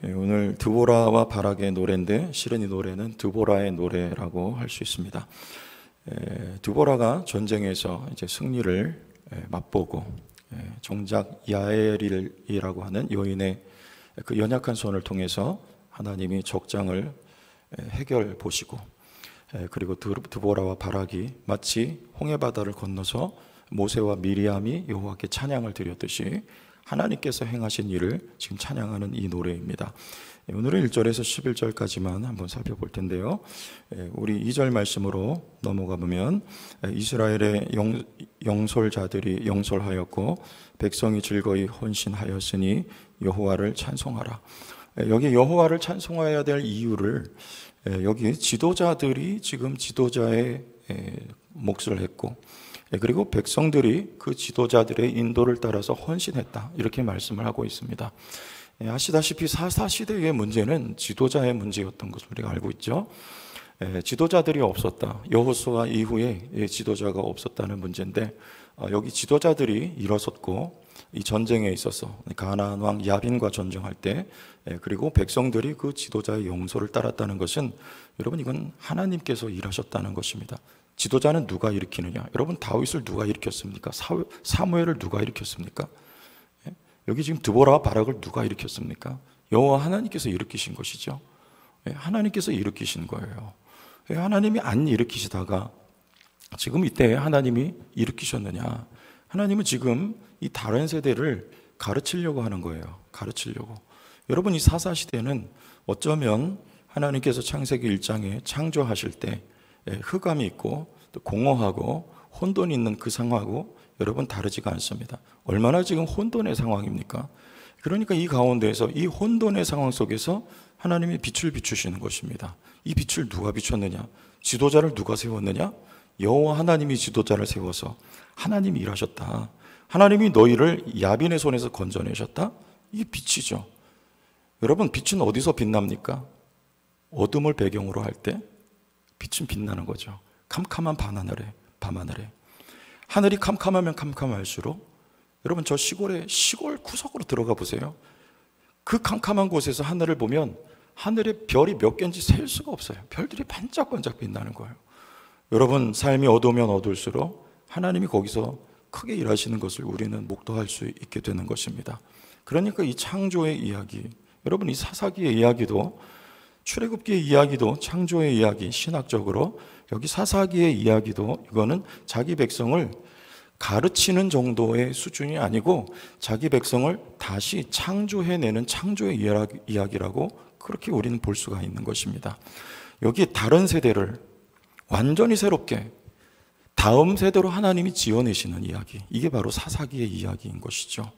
오늘 드보라와 바락의 노래인데 실은 이 노래는 드보라의 노래라고 할 수 있습니다. 드보라가 전쟁에서 이제 승리를 맛보고 정작 야엘이라고 하는 여인의 그 연약한 손을 통해서 하나님이 적장을 해결 보시고, 그리고 드보라와 바락이 마치 홍해바다를 건너서 모세와 미리암이 여호와께 찬양을 드렸듯이 하나님께서 행하신 일을 지금 찬양하는 이 노래입니다. 오늘은 1절에서 11절까지만 한번 살펴볼 텐데요. 우리 2절 말씀으로 넘어가 보면 이스라엘의 영솔자들이 영솔하였고 백성이 즐거이 헌신하였으니 여호와를 찬송하라. 여기 여호와를 찬송해야 될 이유를 여기 지도자들이 지금 지도자의 몫을 했고, 그리고 백성들이 그 지도자들의 인도를 따라서 헌신했다, 이렇게 말씀을 하고 있습니다. 아시다시피 사사시대의 문제는 지도자의 문제였던 것을 우리가 알고 있죠. 지도자들이 없었다, 여호수아 이후에 지도자가 없었다는 문제인데, 여기 지도자들이 일어섰고 이 전쟁에 있어서 가나안 왕 야빈과 전쟁할 때, 그리고 백성들이 그 지도자의 용서를 따랐다는 것은, 여러분, 이건 하나님께서 일하셨다는 것입니다. 지도자는 누가 일으키느냐? 여러분, 다윗을 누가 일으켰습니까? 사무엘을 누가 일으켰습니까? 여기 지금 드보라와 바락을 누가 일으켰습니까? 여호와 하나님께서 일으키신 것이죠. 하나님께서 일으키신 거예요. 하나님이 안 일으키시다가 지금 이때 하나님이 일으키셨느냐? 하나님은 지금 이 다른 세대를 가르치려고 하는 거예요. 가르치려고. 여러분, 이 사사시대는 어쩌면 하나님께서 창세기 1장에 창조하실 때 흑암이 있고 또 공허하고 혼돈이 있는 그 상황하고 여러분 다르지가 않습니다. 얼마나 지금 혼돈의 상황입니까? 그러니까 이 가운데에서, 이 혼돈의 상황 속에서 하나님이 빛을 비추시는 것입니다. 이 빛을 누가 비췄느냐? 지도자를 누가 세웠느냐? 여호와 하나님이 지도자를 세워서 하나님이 일하셨다. 하나님이 너희를 야빈의 손에서 건져내셨다. 이게 빛이죠. 여러분, 빛은 어디서 빛납니까? 어둠을 배경으로 할 때 빛은 빛나는 거죠. 캄캄한 밤하늘에. 하늘이 캄캄하면 캄캄할수록, 여러분, 저 시골 구석으로 들어가 보세요. 그 캄캄한 곳에서 하늘을 보면 하늘에 별이 몇 개인지 셀 수가 없어요. 별들이 반짝반짝 빛나는 거예요. 여러분, 삶이 어두우면 어두울수록 하나님이 거기서 크게 일하시는 것을 우리는 목도할 수 있게 되는 것입니다. 그러니까 이 창조의 이야기, 여러분, 이 사사기의 이야기도, 출애굽기의 이야기도, 창조의 이야기, 신학적으로 여기 사사기의 이야기도, 이거는 자기 백성을 가르치는 정도의 수준이 아니고 자기 백성을 다시 창조해내는 창조의 이야기라고, 그렇게 우리는 볼 수가 있는 것입니다. 여기 다른 세대를 완전히 새롭게 다음 세대로 하나님이 지어내시는 이야기, 이게 바로 사사기의 이야기인 것이죠.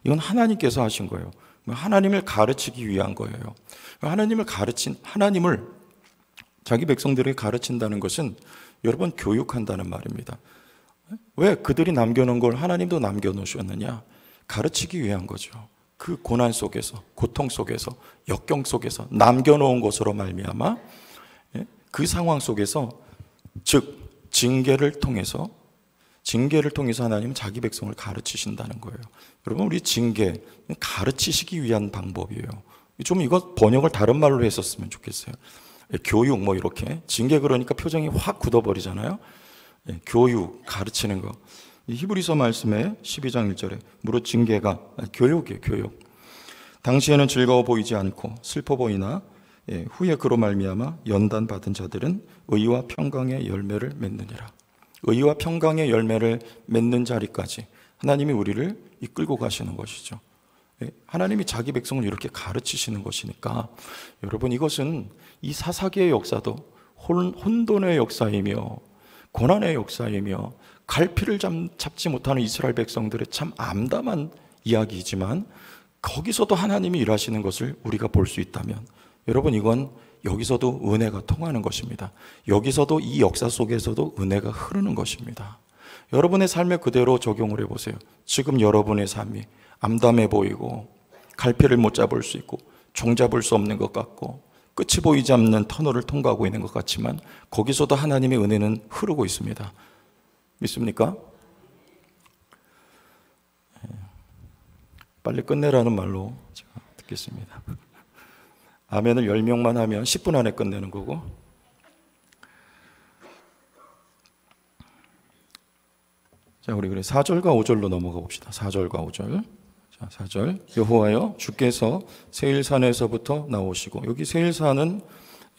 이건 하나님께서 하신 거예요. 하나님을 가르치기 위한 거예요. 하나님을 자기 백성들에게 가르친다는 것은, 여러분, 교육한다는 말입니다. 왜 그들이 남겨놓은 걸 하나님도 남겨놓으셨느냐? 가르치기 위한 거죠. 그 고난 속에서, 고통 속에서, 역경 속에서 남겨놓은 것으로 말미암아 그 상황 속에서, 즉 징계를 통해서 하나님은 자기 백성을 가르치신다는 거예요. 여러분, 우리 징계, 가르치시기 위한 방법이에요. 좀 이거 번역을 다른 말로 했었으면 좋겠어요. 교육, 뭐 이렇게. 징계, 그러니까 표정이 확 굳어버리잖아요. 교육, 가르치는 거. 이 히브리서 말씀에 12장 1절에 무릇 징계가 교육이에요. 교육. 당시에는 즐거워 보이지 않고 슬퍼 보이나 후에 그로 말미암아 연단받은 자들은 의와 평강의 열매를 맺느니라. 의와 평강의 열매를 맺는 자리까지 하나님이 우리를 이끌고 가시는 것이죠. 하나님이 자기 백성을 이렇게 가르치시는 것이니까, 여러분, 이것은 이 사사기의 역사도 혼돈의 역사이며 고난의 역사이며 갈피를 잡지 못하는 이스라엘 백성들의 참 암담한 이야기이지만, 거기서도 하나님이 일하시는 것을 우리가 볼 수 있다면, 여러분, 이건 여기서도 은혜가 통하는 것입니다. 여기서도, 이 역사 속에서도 은혜가 흐르는 것입니다. 여러분의 삶에 그대로 적용을 해보세요. 지금 여러분의 삶이 암담해 보이고 갈피를 못 잡을 수 있고 종잡을 수 없는 것 같고 끝이 보이지 않는 터널을 통과하고 있는 것 같지만, 거기서도 하나님의 은혜는 흐르고 있습니다. 믿습니까? 빨리 끝내라는 말로 제가 듣겠습니다. 아멘을 10명만 하면 10분 안에 끝내는 거고. 자, 우리 4절과 5절로 넘어가 봅시다. 4절과 5절. 자, 4절. 여호와여 주께서 세일산에서부터 나오시고, 여기 세일산은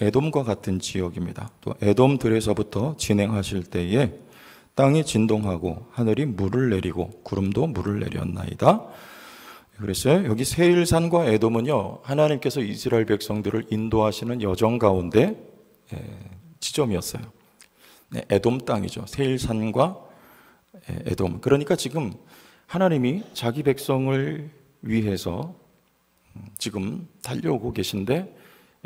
에돔과 같은 지역입니다. 또 에돔들에서부터 진행하실 때에 땅이 진동하고 하늘이 물을 내리고 구름도 물을 내렸나이다. 그랬어요. 여기 세일산과 에돔은요, 하나님께서 이스라엘 백성들을 인도하시는 여정 가운데 지점이었어요. 네, 에돔 땅이죠. 세일산과 에돔. 그러니까 지금 하나님이 자기 백성을 위해서 지금 달려오고 계신데,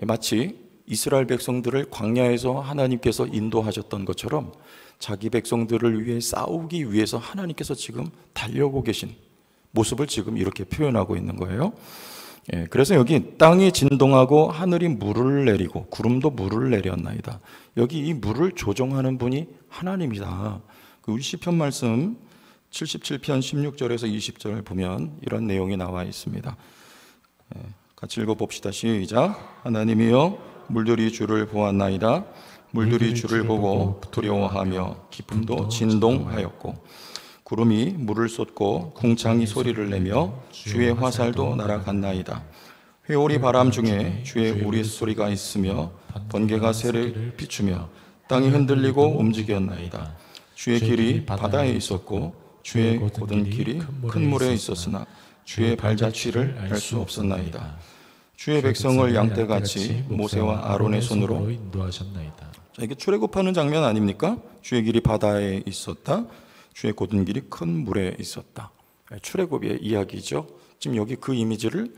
마치 이스라엘 백성들을 광야에서 하나님께서 인도하셨던 것처럼 자기 백성들을 위해 싸우기 위해서 하나님께서 지금 달려오고 계신 모습을 지금 이렇게 표현하고 있는 거예요. 그래서 여기 땅이 진동하고 하늘이 물을 내리고 구름도 물을 내렸나이다. 여기 이 물을 조종하는 분이 하나님이다. 우리 시편 말씀 77편 16절에서 20절을 보면 이런 내용이 나와 있습니다. 같이 읽어봅시다. 시작. 하나님이여 물들이 주를 보았나이다. 물들이 주를 보고 두려워하며 기쁨도 진동하였고, 구름이 물을 쏟고 궁창이 소리를 내며 주의 화살도 날아갔나이다. 회오리 바람 중에 주의 우리소리가 있으며 번개가 새를 비추며 땅이 흔들리고 움직였나이다. 주의 길이 바다에 있었고 주의 곧은 길이 큰 물에 있었으나 주의 발자취를 알 수 없었나이다. 주의 백성을 양떼같이 모세와 아론의 손으로 인도하셨나이다. 자, 이게 출애굽하는 장면 아닙니까? 주의 길이 바다에 있었다. 주의 곧은 길이 큰 물에 있었다. 출애굽의 이야기죠. 지금 여기 그 이미지를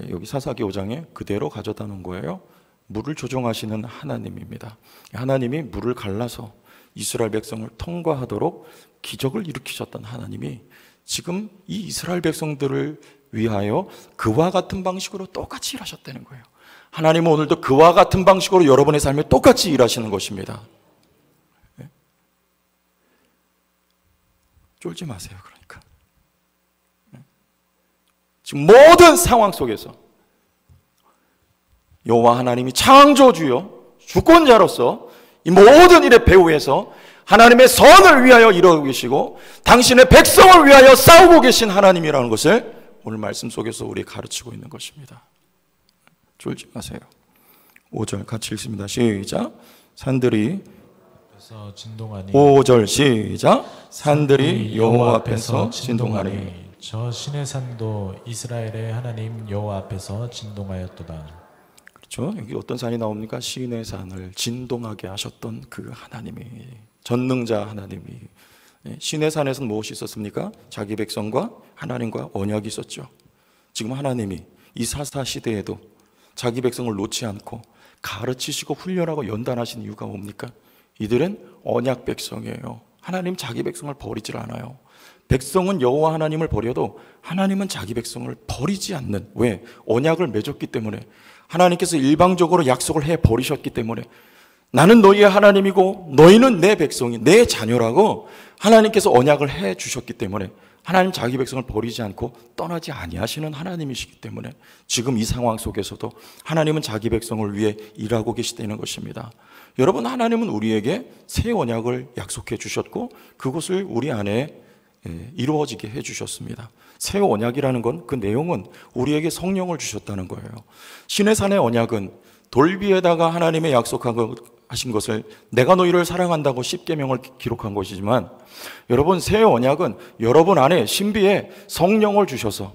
여기 사사기 5장에 그대로 가져다 놓은 거예요. 물을 조종하시는 하나님입니다. 하나님이 물을 갈라서 이스라엘 백성을 통과하도록 기적을 일으키셨던 하나님이 지금 이 이스라엘 백성들을 위하여 그와 같은 방식으로 똑같이 일하셨다는 거예요. 하나님은 오늘도 그와 같은 방식으로 여러분의 삶에 똑같이 일하시는 것입니다. 네? 쫄지 마세요. 그러니까 네? 지금 모든 상황 속에서 여호와 하나님이 창조주요 주권자로서 이 모든 일의 배후에서 하나님의 선을 위하여 일하고 계시고 당신의 백성을 위하여 싸우고 계신 하나님이라는 것을 오늘 말씀 속에서 우리 가르치고 있는 것입니다. 쫄지 마세요. 5절 같이 읽습니다. 시작. 산들이 5절 시작. 산들이 여호와 앞에서 진동하니 저 신의 산도 이스라엘의 하나님 여호와 앞에서 진동하였도다. 그렇죠. 여기 어떤 산이 나옵니까? 신의 산을 진동하게 하셨던 그 하나님이, 전능자 하나님이. 신의 산에서는 무엇이 있었습니까? 자기 백성과 하나님과 언약이 있었죠. 지금 하나님이 이 사사 시대에도 자기 백성을 놓지 않고 가르치시고 훈련하고 연단하신 이유가 뭡니까? 이들은 언약 백성이에요. 하나님 자기 백성을 버리질 않아요. 백성은 여호와 하나님을 버려도 하나님은 자기 백성을 버리지 않는, 왜? 언약을 맺었기 때문에, 하나님께서 일방적으로 약속을 해버리셨기 때문에, 나는 너희의 하나님이고 너희는 내 백성이, 내 자녀라고 하나님께서 언약을 해주셨기 때문에 하나님 자기 백성을 버리지 않고 떠나지 아니하시는 하나님이시기 때문에 지금 이 상황 속에서도 하나님은 자기 백성을 위해 일하고 계시다는 것입니다. 여러분, 하나님은 우리에게 새 언약을 약속해 주셨고 그것을 우리 안에 이루어지게 해주셨습니다. 새 언약이라는 건 그 내용은 우리에게 성령을 주셨다는 거예요. 신의 산의 언약은 돌 위에다가 하나님의 약속하신 것을 내가 너희를 사랑한다고 십계명을 기록한 것이지만, 여러분, 새 언약은 여러분 안에 신비에 성령을 주셔서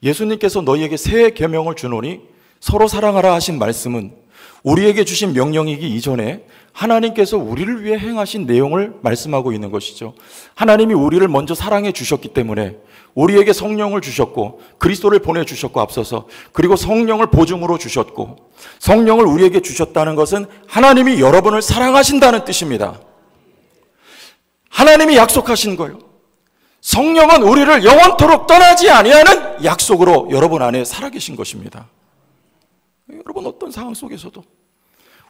예수님께서 너희에게 새 계명을 주노니 서로 사랑하라 하신 말씀은 우리에게 주신 명령이기 이전에 하나님께서 우리를 위해 행하신 내용을 말씀하고 있는 것이죠. 하나님이 우리를 먼저 사랑해 주셨기 때문에 우리에게 성령을 주셨고 그리스도를 보내주셨고 앞서서, 그리고 성령을 보증으로 주셨고, 성령을 우리에게 주셨다는 것은 하나님이 여러분을 사랑하신다는 뜻입니다. 하나님이 약속하신 거예요. 성령은 우리를 영원토록 떠나지 아니하는 약속으로 여러분 안에 살아계신 것입니다. 여러분, 어떤 상황 속에서도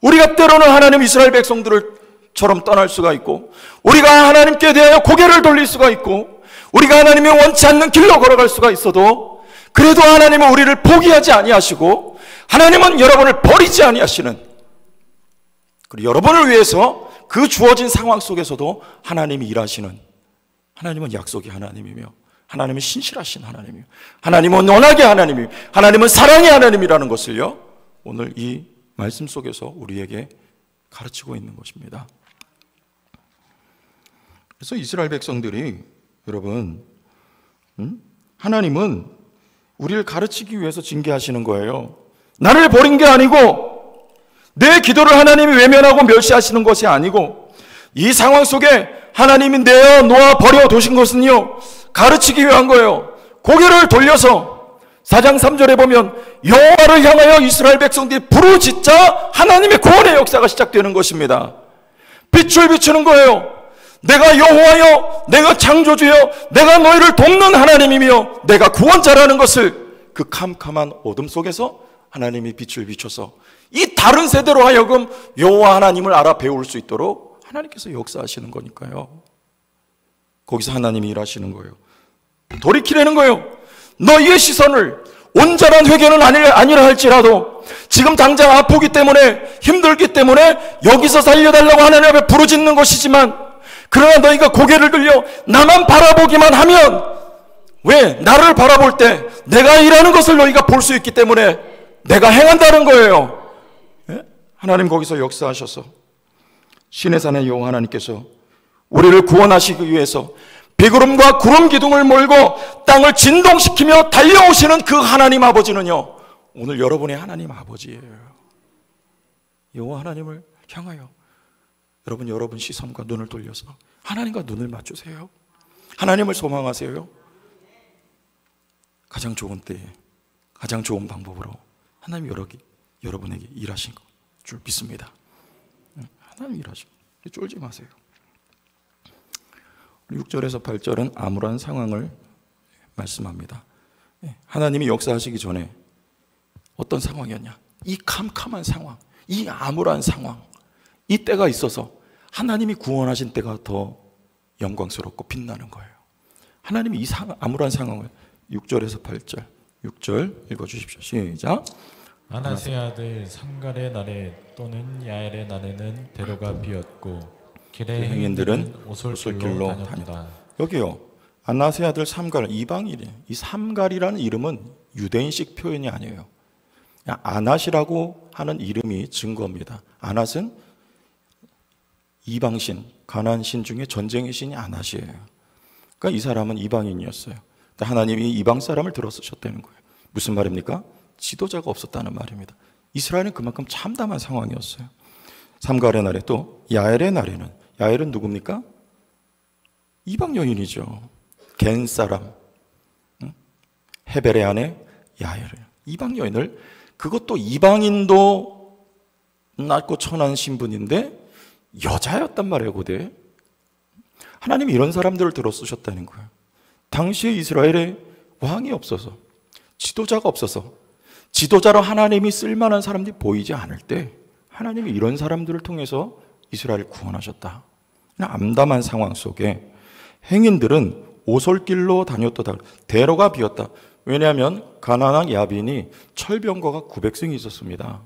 우리가 때로는 하나님 이스라엘 백성들처럼 떠날 수가 있고, 우리가 하나님께 대하여 고개를 돌릴 수가 있고, 우리가 하나님이 원치 않는 길로 걸어갈 수가 있어도, 그래도 하나님은 우리를 포기하지 아니하시고 하나님은 여러분을 버리지 아니하시는, 그리고 여러분을 위해서 그 주어진 상황 속에서도 하나님이 일하시는, 하나님은 약속의 하나님이며 하나님은 신실하신 하나님이며 하나님은 언약의 하나님이며 하나님은 사랑의 하나님이라는 것을요, 오늘 이 말씀 속에서 우리에게 가르치고 있는 것입니다. 그래서 이스라엘 백성들이, 여러분, 하나님은 우리를 가르치기 위해서 징계하시는 거예요. 나를 버린 게 아니고, 내 기도를 하나님이 외면하고 멸시하시는 것이 아니고, 이 상황 속에 하나님이 내어 놓아 버려 두신 것은요, 가르치기 위한 거예요. 고개를 돌려서 4장 3절에 보면 여호와를 향하여 이스라엘 백성들이 부르짖자 하나님의 구원의 역사가 시작되는 것입니다. 빛을 비추는 거예요. 내가 여호와여, 내가 창조주여, 내가 너희를 돕는 하나님이며 내가 구원자라는 것을 그 캄캄한 어둠 속에서 하나님이 빛을 비춰서 이 다른 세대로 하여금 여호와 하나님을 알아 배울 수 있도록 하나님께서 역사하시는 거니까요. 거기서 하나님이 일하시는 거예요. 돌이키라는 거예요. 너희의 시선을, 온전한 회개는 아니라 할지라도 지금 당장 아프기 때문에, 힘들기 때문에 여기서 살려달라고 하나님 앞에 부르짖는 것이지만, 그러나 너희가 고개를 들려 나만 바라보기만 하면, 왜? 나를 바라볼 때 내가 일하는 것을 너희가 볼 수 있기 때문에 내가 행한다는 거예요. 예? 하나님 거기서 역사하셔서 신의 산의 여호와 하나님께서 우리를 구원하시기 위해서 비구름과 구름 기둥을 몰고 땅을 진동시키며 달려오시는 그 하나님 아버지는요, 오늘 여러분의 하나님 아버지예요. 여호와 하나님을 향하여 여러분 시선과 눈을 돌려서 하나님과 눈을 맞추세요. 하나님을 소망하세요. 가장 좋은 때에 가장 좋은 방법으로 하나님이 여러분에게 일하신 줄 믿습니다. 하나님 일하시고 쫄지 마세요. 6절에서 8절은 암울한 상황을 말씀합니다. 하나님이 역사하시기 전에 어떤 상황이었냐? 이 캄캄한 상황, 이 암울한 상황, 이 때가 있어서 하나님이 구원하신 때가 더 영광스럽고 빛나는 거예요. 하나님이 이 암울한 상황을 6절에서 8절, 6절 읽어주십시오. 시작. 아나세 아들 삼갈의 날에 또는 야엘의 날에는 대로가 비었고 길의 행인들은 오솔길로 다녔다. 여기요, 아나세 아들 삼갈, 이방인이에요. 이 삼갈이라는 이름은 유대인식 표현이 아니에요. 아낫이라고 하는 이름이 증거입니다. 아낫은 이방신, 가나안신 중에 전쟁의 신이 아낫이에요. 그러니까 이 사람은 이방인이었어요. 하나님이 이방 사람을 들어쓰셨다는 거예요. 무슨 말입니까? 지도자가 없었다는 말입니다. 이스라엘은 그만큼 참담한 상황이었어요. 삼갈의 날에 또 야엘의 날에는, 야엘은 누굽니까? 이방 여인이죠. 겐 사람, 헤벨의 아내 야엘을, 이방 여인을, 그것도 이방인도 낮고 천한 신분인데 여자였단 말이에요. 고대 하나님이 이런 사람들을 들어 쓰셨다는 거예요. 당시에 이스라엘에 왕이 없어서, 지도자가 없어서, 지도자로 하나님이 쓸만한 사람들이 보이지 않을 때 하나님이 이런 사람들을 통해서 이스라엘을 구원하셨다. 암담한 상황 속에 행인들은 오솔길로 다녔다. 대로가 비었다. 왜냐하면 가나안 야빈이 철병거가 900승이 있었습니다.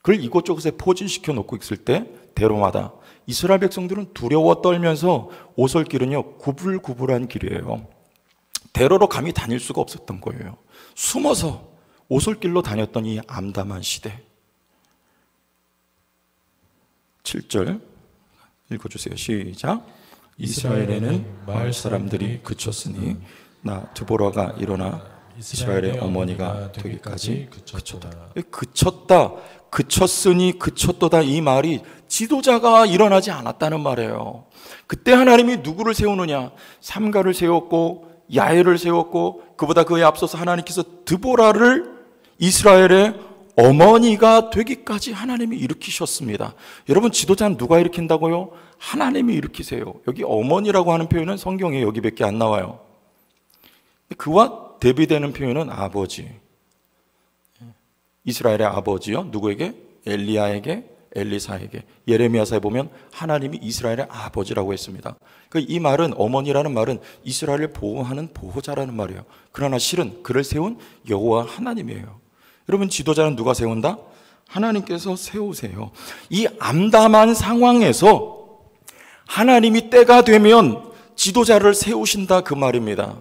그걸 이곳저곳에 포진시켜 놓고 있을 때 대로마다 이스라엘 백성들은 두려워 떨면서, 오솔길은요 구불구불한 길이에요. 대로로 감히 다닐 수가 없었던 거예요. 숨어서 오솔길로 다녔던 이 암담한 시대. 7절 읽어주세요. 시작. 이스라엘에는 마을 사람들이 그쳤으니 나 드보라가 일어나 이스라엘의 어머니가 되기까지 그쳤다. 그쳤다, 그쳤으니 그쳤도다, 이 말이 지도자가 일어나지 않았다는 말이에요. 그때 하나님이 누구를 세우느냐? 삼갈을 세웠고 야엘을 세웠고, 그보다 그에 앞서서 하나님께서 드보라를 이스라엘의 어머니가 되기까지 하나님이 일으키셨습니다. 여러분, 지도자는 누가 일으킨다고요? 하나님이 일으키세요. 여기 어머니라고 하는 표현은 성경에 여기밖에 안 나와요. 그와 대비되는 표현은 아버지. 이스라엘의 아버지요. 누구에게? 엘리야에게, 엘리사에게. 예레미야서에 보면 하나님이 이스라엘의 아버지라고 했습니다. 이 말은, 어머니라는 말은 이스라엘을 보호하는 보호자라는 말이에요. 그러나 실은 그를 세운 여호와 하나님이에요. 여러분, 지도자는 누가 세운다? 하나님께서 세우세요. 이 암담한 상황에서 하나님이 때가 되면 지도자를 세우신다, 그 말입니다.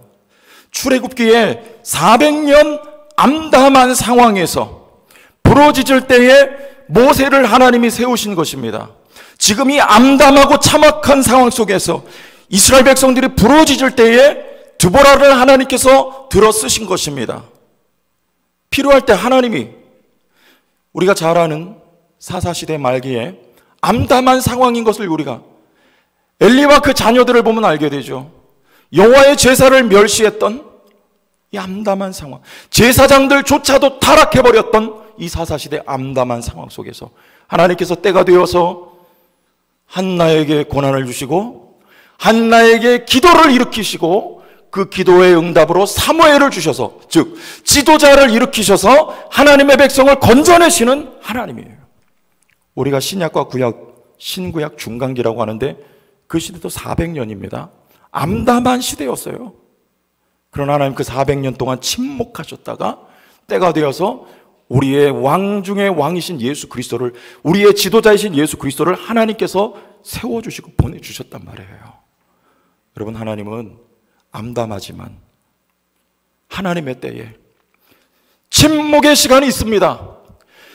출애굽기에 400년 암담한 상황에서 부러지질 때에 모세를 하나님이 세우신 것입니다. 지금 이 암담하고 참혹한 상황 속에서 이스라엘 백성들이 부러지질 때에 드보라를 하나님께서 들어 쓰신 것입니다. 필요할 때 하나님이, 우리가 잘 아는 사사시대 말기에 암담한 상황인 것을 우리가 엘리와 그 자녀들을 보면 알게 되죠. 여호와의 제사를 멸시했던 이 암담한 상황, 제사장들조차도 타락해버렸던 이 사사시대 암담한 상황 속에서 하나님께서 때가 되어서 한나에게 고난을 주시고 한나에게 기도를 일으키시고 그 기도의 응답으로 사무엘을 주셔서, 즉 지도자를 일으키셔서 하나님의 백성을 건져내시는 하나님이에요. 우리가 신약과 구약, 신구약 중간기라고 하는데 그 시대도 400년입니다. 암담한 시대였어요. 그러나 하나님 그 400년 동안 침묵하셨다가 때가 되어서 우리의 왕 중의 왕이신 예수 그리스도를, 우리의 지도자이신 예수 그리스도를 하나님께서 세워주시고 보내주셨단 말이에요. 여러분, 하나님은 암담하지만 하나님의 때에 침묵의 시간이 있습니다.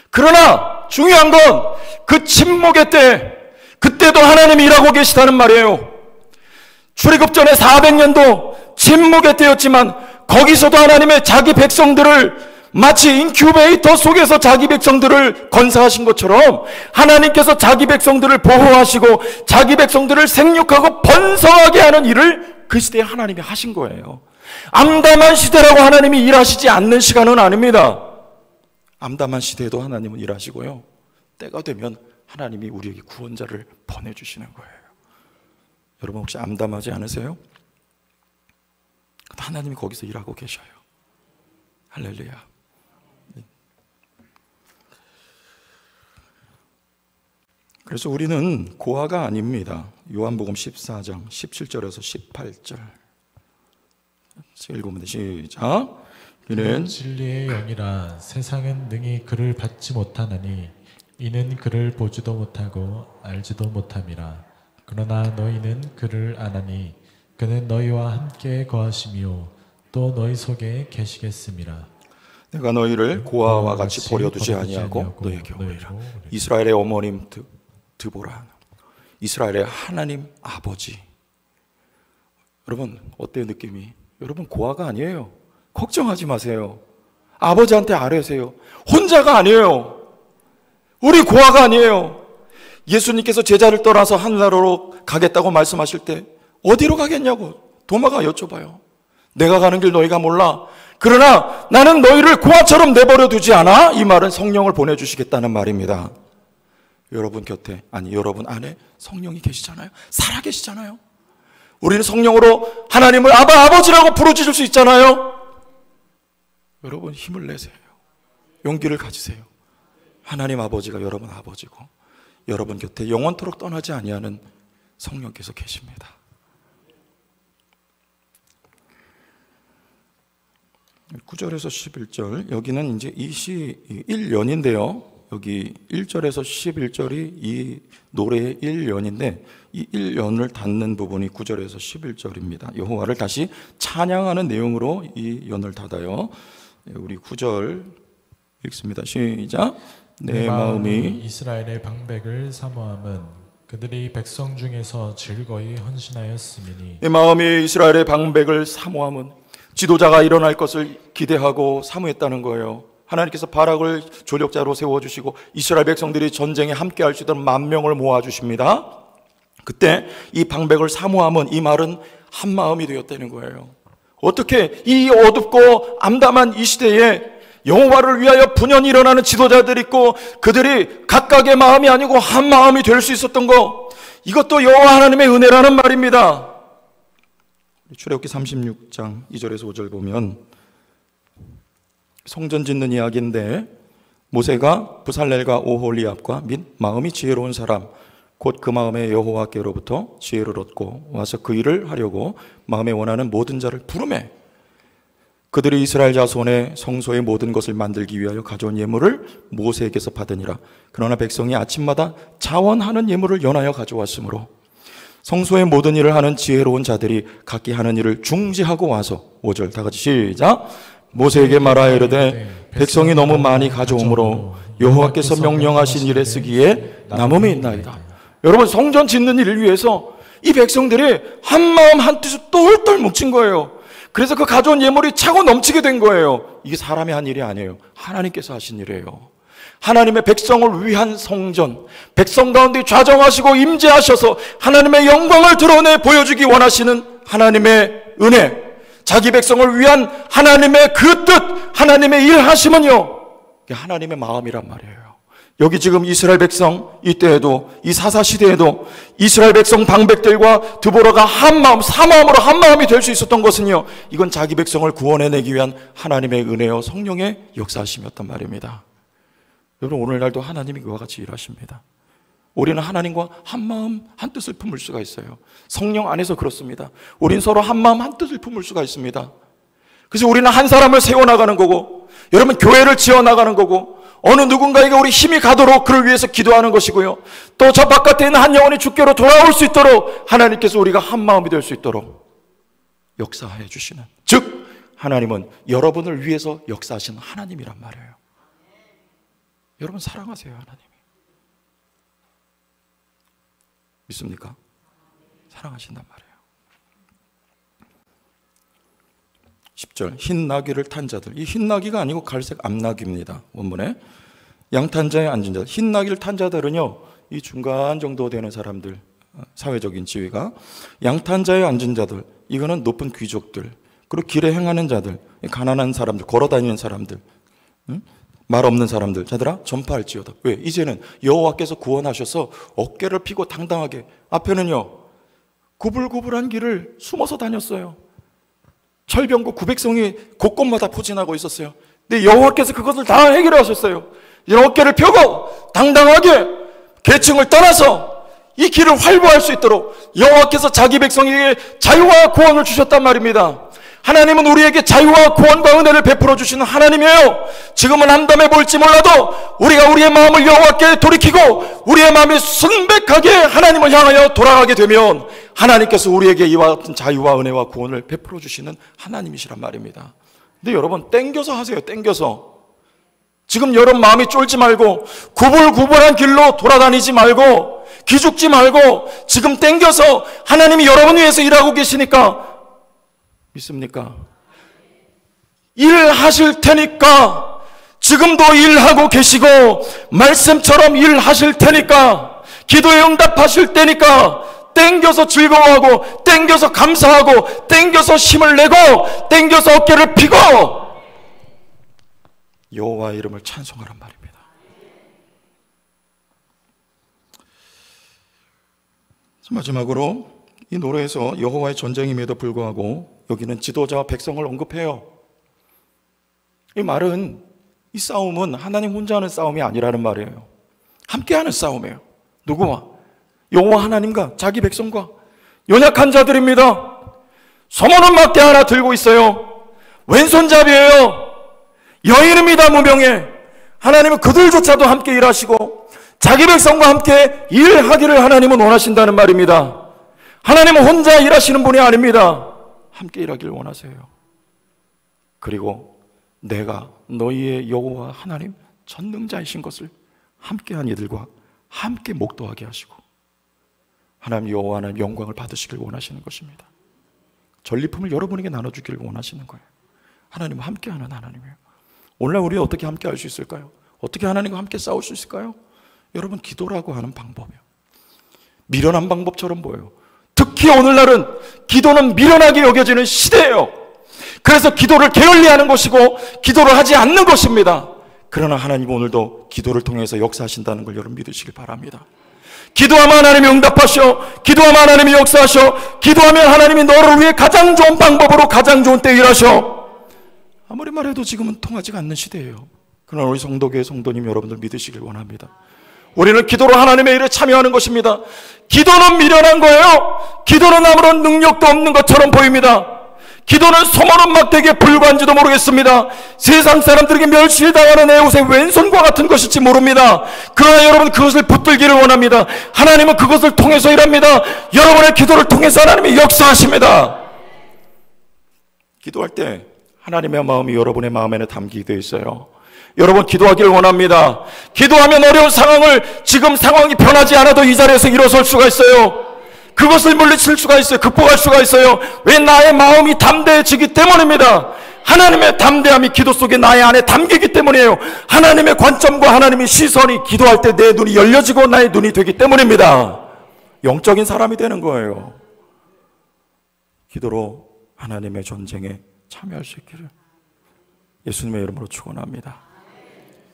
그러나 중요한 건 그 침묵의 때, 그때도 하나님이 일하고 계시다는 말이에요. 출애굽 전에 400년도 침묵의 때였지만 거기서도 하나님의 자기 백성들을 마치 인큐베이터 속에서 자기 백성들을 건사하신 것처럼 하나님께서 자기 백성들을 보호하시고 자기 백성들을 생육하고 번성하게 하는 일을 그 시대에 하나님이 하신 거예요. 암담한 시대라고 하나님이 일하시지 않는 시간은 아닙니다. 암담한 시대에도 하나님은 일하시고요, 때가 되면 하나님이 우리에게 구원자를 보내주시는 거예요. 여러분, 혹시 암담하지 않으세요? 하나님이 거기서 일하고 계셔요. 할렐루야. 그래서 우리는 고아가 아닙니다. 요한복음 14장 17절에서 18절 읽어보면 시작. 그는 진리의 영이라 세상은 능히 그를 받지 못하나니 이는 그를 보지도 못하고 알지도 못함이라. 그러나 너희는 그를 아나니 그는 너희와 함께 거하시며 또 너희 속에 계시겠음이라. 내가 너희를 고아와 같이 버려두지 아니하고 너희에게 오리라. 이스라엘의 어머님 드보라, 이스라엘의 하나님 아버지. 여러분, 어때요 느낌이? 여러분, 고아가 아니에요. 걱정하지 마세요. 아버지한테 아뢰세요. 혼자가 아니에요. 우리 고아가 아니에요. 예수님께서 제자를 떠나서 하늘나라로 가겠다고 말씀하실 때 어디로 가겠냐고 도마가 여쭤봐요. 내가 가는 길 너희가 몰라. 그러나 나는 너희를 고아처럼 내버려 두지 않아. 이 말은 성령을 보내주시겠다는 말입니다. 여러분 곁에, 아니 여러분 안에 성령이 계시잖아요. 살아계시잖아요. 우리는 성령으로 하나님을 아버지라고 부르짖을 수 있잖아요. 여러분 힘을 내세요. 용기를 가지세요. 하나님 아버지가 여러분 아버지고 여러분 곁에 영원토록 떠나지 아니하는 성령께서 계십니다. (9절에서 11절) 여기는 이제 이 시 1년인데요. 여기 1절에서 11절이 이 노래의 1년인데 이 1년을 닫는 부분이 9절에서 11절입니다. 여호와를 다시 찬양하는 내용으로 이 연을 닫아요. 우리 9절 읽습니다. 시작. 내 마음이 이스라엘의 방백을 사모함은 그들이 백성 중에서 즐거이 헌신하였음이니. 내 마음이 이스라엘의 방백을 사모함은 지도자가 일어날 것을 기대하고 사모했다는 거예요. 하나님께서 바락을 조력자로 세워주시고 이스라엘 백성들이 전쟁에 함께할 수 있도록 10,000명을 모아주십니다. 그때 이 방백을 사모함은, 이 말은 한 마음이 되었다는 거예요. 어떻게 이 어둡고 암담한 이 시대에 여호와를 위하여 분연히 일어나는 지도자들이 있고 그들이 각각의 마음이 아니고 한 마음이 될 수 있었던 거, 이것도 여호와 하나님의 은혜라는 말입니다. 출애굽기 36장 2절에서 5절 보면 성전 짓는 이야기인데, 모세가 부살렐과 오홀리압과 및 마음이 지혜로운 사람 곧 그 마음에 여호와께로부터 지혜를 얻고 와서 그 일을 하려고 마음에 원하는 모든 자를 부르매 그들이 이스라엘 자손의 성소의 모든 것을 만들기 위하여 가져온 예물을 모세에게서 받으니라. 그러나 백성이 아침마다 자원하는 예물을 연하여 가져왔으므로 성소의 모든 일을 하는 지혜로운 자들이 각기 하는 일을 중지하고 와서 5절 다 같이 시작. 모세에게 말하여 이르되 백성이 너무 많이 가져오므로 여호와께서 명령하신 일에 쓰기에 남음이 있나이다. 여러분, 성전 짓는 일을 위해서 이 백성들이 한마음 한뜻을 똘똘 뭉친 거예요. 그래서 그 가져온 예물이 차고 넘치게 된 거예요. 이게 사람이 한 일이 아니에요. 하나님께서 하신 일이에요. 하나님의 백성을 위한 성전, 백성 가운데 좌정하시고 임재하셔서 하나님의 영광을 드러내 보여주기 원하시는 하나님의 은혜, 자기 백성을 위한 하나님의 그 뜻, 하나님의 일하심은요, 하나님의 마음이란 말이에요. 여기 지금 이스라엘 백성, 이때에도, 이 사사시대에도 이스라엘 백성 방백들과 드보라가 한마음, 사마음으로 한마음이 될 수 있었던 것은요, 이건 자기 백성을 구원해내기 위한 하나님의 은혜요 성령의 역사하심이었단 말입니다. 여러분, 오늘날도 하나님이 그와 같이 일하십니다. 우리는 하나님과 한마음 한뜻을 품을 수가 있어요. 성령 안에서 그렇습니다. 우린 서로 한마음 한뜻을 품을 수가 있습니다. 그래서 우리는 한 사람을 세워나가는 거고, 여러분 교회를 지어나가는 거고, 어느 누군가에게 우리 힘이 가도록 그를 위해서 기도하는 것이고요, 또 저 바깥에 있는 한 영혼이 주께로 돌아올 수 있도록 하나님께서 우리가 한마음이 될 수 있도록 역사해 주시는, 즉 하나님은 여러분을 위해서 역사하시는 하나님이란 말이에요. 여러분 사랑하세요. 하나님이 믿습니까? 사랑하신단 말이에요. 10절, 흰 나귀를 탄 자들. 이 흰 나귀가 아니고 갈색 암나귀입니다. 원문에 양탄자에 앉은 자들. 흰 나귀를 탄 자들은요, 이 중간 정도 되는 사람들, 사회적인 지위가. 양탄자에 앉은 자들, 이거는 높은 귀족들, 그리고 길에 행하는 자들, 가난한 사람들, 걸어다니는 사람들, 말 없는 사람들. 자들아 전파할지어다. 왜? 이제는 여호와께서 구원하셔서 어깨를 펴고 당당하게, 앞에는요 구불구불한 길을 숨어서 다녔어요. 철병고 900성이 곳곳마다 포진하고 있었어요. 근데 여호와께서 그것을 다 해결하셨어요. 이제 어깨를 펴고 당당하게 계층을 떠나서 이 길을 활보할 수 있도록 여호와께서 자기 백성에게 자유와 구원을 주셨단 말입니다. 하나님은 우리에게 자유와 구원과 은혜를 베풀어 주시는 하나님이에요. 지금은 암담해 보일지 몰라도 우리가 우리의 마음을 여호와께 돌이키고 우리의 마음이 순백하게 하나님을 향하여 돌아가게 되면 하나님께서 우리에게 이와 같은 자유와 은혜와 구원을 베풀어 주시는 하나님이시란 말입니다. 근데 여러분 땡겨서 하세요. 땡겨서. 지금 여러분 마음이 쫄지 말고 구불구불한 길로 돌아다니지 말고 기죽지 말고 지금 땡겨서 하나님이 여러분 위해서 일하고 계시니까, 믿습니까? 일하실 테니까, 지금도 일하고 계시고 말씀처럼 일하실 테니까, 기도에 응답하실 때니까 땡겨서 즐거워하고 땡겨서 감사하고 땡겨서 힘을 내고 땡겨서 어깨를 펴고 여호와의 이름을 찬송하란 말입니다. 마지막으로 이 노래에서 여호와의 전쟁임에도 불구하고 여기는 지도자와 백성을 언급해요. 이 말은, 이 싸움은 하나님 혼자 하는 싸움이 아니라는 말이에요. 함께하는 싸움이에요. 누구와? 여호와 하나님과 자기 백성과. 연약한 자들입니다. 소모는 막대 하나 들고 있어요. 왼손잡이에요. 여인입니다. 무명해. 하나님은 그들조차도 함께 일하시고 자기 백성과 함께 일하기를 하나님은 원하신다는 말입니다. 하나님은 혼자 일하시는 분이 아닙니다. 함께 일하기를 원하세요. 그리고 내가 너희의 여호와 하나님 전능자이신 것을 함께한 이들과 함께 목도하게 하시고 하나님 여호와 하나님 영광을 받으시길 원하시는 것입니다. 전리품을 여러분에게 나눠주기를 원하시는 거예요. 하나님은 함께하는 하나님이에요. 오늘날 우리 어떻게 함께할 수 있을까요? 어떻게 하나님과 함께 싸울 수 있을까요? 여러분, 기도라고 하는 방법이에요. 미련한 방법처럼 보여요. 특히 오늘날은 기도는 미련하게 여겨지는 시대예요. 그래서 기도를 게을리하는 것이고 기도를 하지 않는 것입니다. 그러나 하나님 오늘도 기도를 통해서 역사하신다는 걸 여러분 믿으시길 바랍니다. 기도하면 하나님이 응답하셔. 기도하면 하나님이 역사하셔. 기도하면 하나님이 너를 위해 가장 좋은 방법으로 가장 좋은 때 일하셔. 아무리 말해도 지금은 통하지 않는 시대예요. 그러나 우리 성도교회 성도님 여러분들 믿으시길 원합니다. 우리는 기도로 하나님의 일에 참여하는 것입니다. 기도는 미련한 거예요. 기도는 아무런 능력도 없는 것처럼 보입니다. 기도는 소문음악되게 불과한지도 모르겠습니다. 세상 사람들에게 멸시당하는 에봇의 왼손과 같은 것일지 모릅니다. 그러나 여러분 그것을 붙들기를 원합니다. 하나님은 그것을 통해서 일합니다. 여러분의 기도를 통해서 하나님이 역사하십니다. 기도할 때 하나님의 마음이 여러분의 마음에는 담기게 되어 있어요. 여러분 기도하기를 원합니다. 기도하면 어려운 상황을, 지금 상황이 변하지 않아도 이 자리에서 일어설 수가 있어요. 그것을 물리칠 수가 있어요. 극복할 수가 있어요. 왜? 나의 마음이 담대해지기 때문입니다. 하나님의 담대함이 기도 속에 나의 안에 담기기 때문이에요. 하나님의 관점과 하나님의 시선이 기도할 때 내 눈이 열려지고 나의 눈이 되기 때문입니다. 영적인 사람이 되는 거예요. 기도로 하나님의 전쟁에 참여할 수 있기를 예수님의 이름으로 축원합니다.